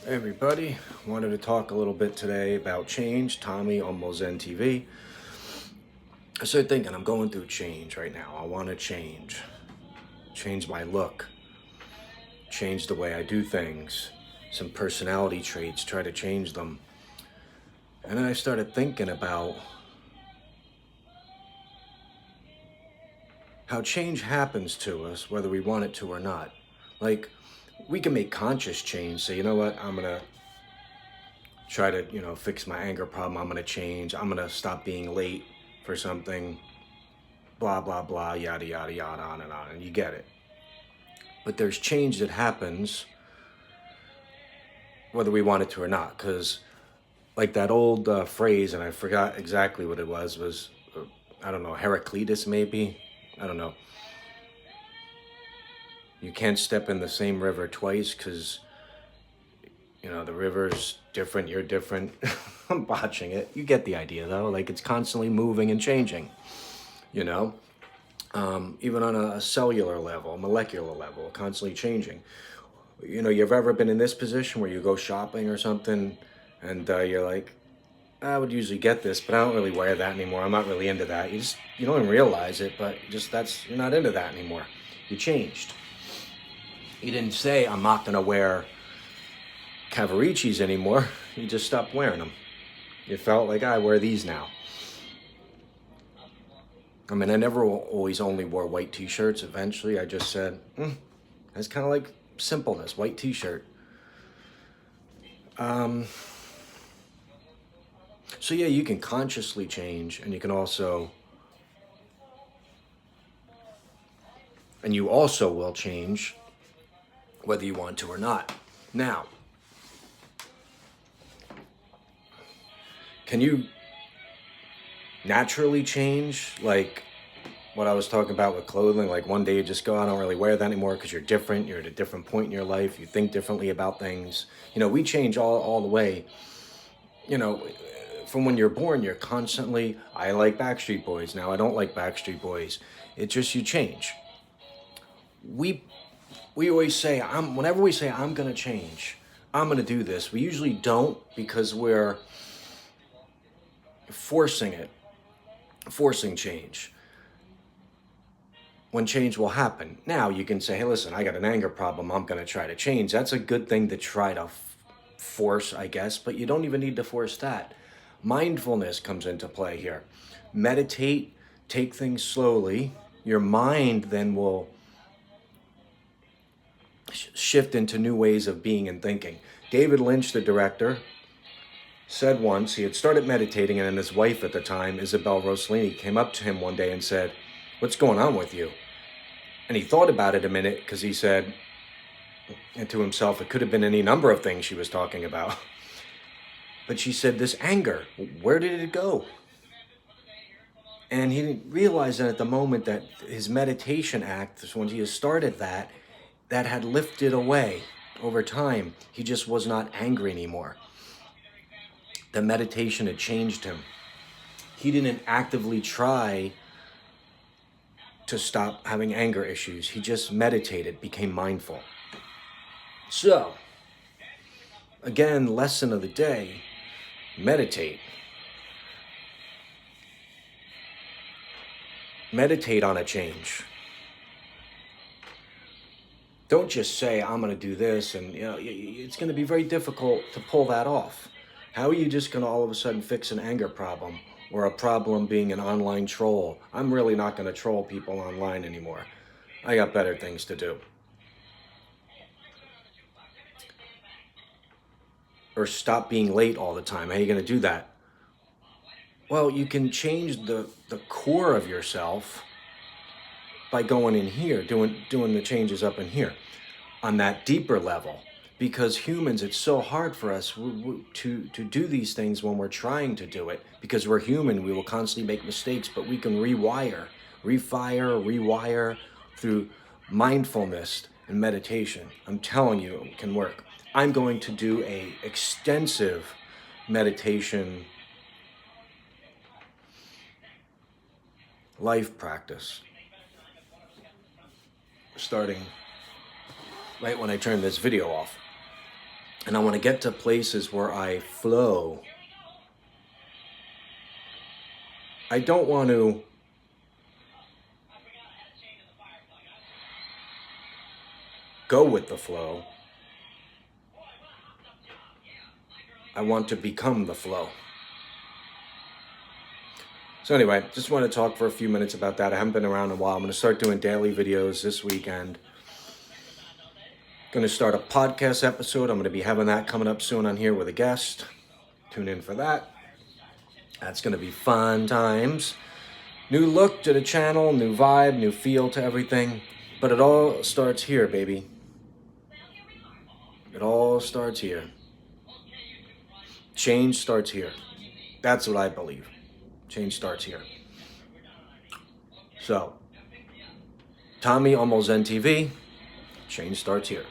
Hey everybody, wanted to talk a little bit today about change. Tommy on Mozen TV. I started thinking I'm going through change right now. I want to change my look, change the way I do things, some personality traits, try to change them. And then I started thinking about how change happens to us, whether we want it to or not. Like, we can make conscious change, say, you know what, I'm gonna try to, fix my anger problem. I'm gonna change. I'm gonna stop being late for something. Blah blah blah, yada yada yada, on, and you get it. But there's change that happens whether we want it to or not. Because like that old phrase, and I forgot exactly what it was I don't know, Heraclitus maybe. I don't know. You can't step in the same river twice because the river's different. You're different. I'm botching it. You get the idea though. Like it's constantly moving and changing. You know. Even on a cellular level, molecular level, constantly changing. You've ever been in this position where you go shopping or something and you're like, I would usually get this, but I don't really wear that anymore. I'm not really into that. You don't even realize it, but you're not into that anymore. You changed. You didn't say, I'm not going to wear Cavariccis anymore. You just stopped wearing them. You felt like, I wear these now. I mean, I never always only wore white t-shirts. Eventually, I just said, it's kind of like simpleness, white t-shirt. So yeah, you can consciously change, and you also will change whether you want to or not. Now, can you naturally change? Like what I was talking about with clothing, like one day you just go, I don't really wear that anymore because you're different. You're at a different point in your life. You think differently about things. We change all the way. From when you're born, you're constantly, I like Backstreet Boys. Now I don't like Backstreet Boys. It's just you change. We always say, whenever we say I'm gonna change, I'm gonna do this, we usually don't because we're forcing change. When change will happen. Now you can say, hey, listen, I got an anger problem. I'm going to try to change. That's a good thing to try to force, I guess, but you don't even need to force that. Mindfulness comes into play here. Meditate, take things slowly. Your mind then will shift into new ways of being and thinking. David Lynch, the director, said once he had started meditating, and his wife at the time, Isabel Rossellini, came up to him one day and said, what's going on with you? And he thought about it a minute because he said, and to himself, it could have been any number of things she was talking about. But she said, this anger, where did it go? And he didn't realize that at the moment that his meditation act, when he had started that had lifted away over time. He just was not angry anymore. The meditation had changed him. He didn't actively try to stop having anger issues. He just meditated, became mindful. So, again, lesson of the day, meditate. Meditate on a change. Don't just say, I'm going to do this, and it's going to be very difficult to pull that off. How are you just going to all of a sudden fix an anger problem or a problem being an online troll? I'm really not going to troll people online anymore. I got better things to do. Or stop being late all the time. How are you going to do that? Well, you can change the core of yourself by going in here, doing the changes up in here on that deeper level. Because humans, it's so hard for us to do these things when we're trying to do it. Because we're human, we will constantly make mistakes, but we can rewire through mindfulness and meditation. I'm telling you, it can work. I'm going to do a extensive meditation life practice starting right when I turn this video off. And I want to get to places where I flow. I don't want to go with the flow. I want to become the flow. So anyway, just want to talk for a few minutes about that. I haven't been around in a while. I'm going to start doing daily videos this weekend. Going to start a podcast episode. I'm going to be having that coming up soon on here with a guest. Tune in for that. That's going to be fun times. New look to the channel, new vibe, new feel to everything. But it all starts here, baby. It all starts here. Change starts here. That's what I believe. Change starts here. So, Tommy Almost Zen TV. Change starts here.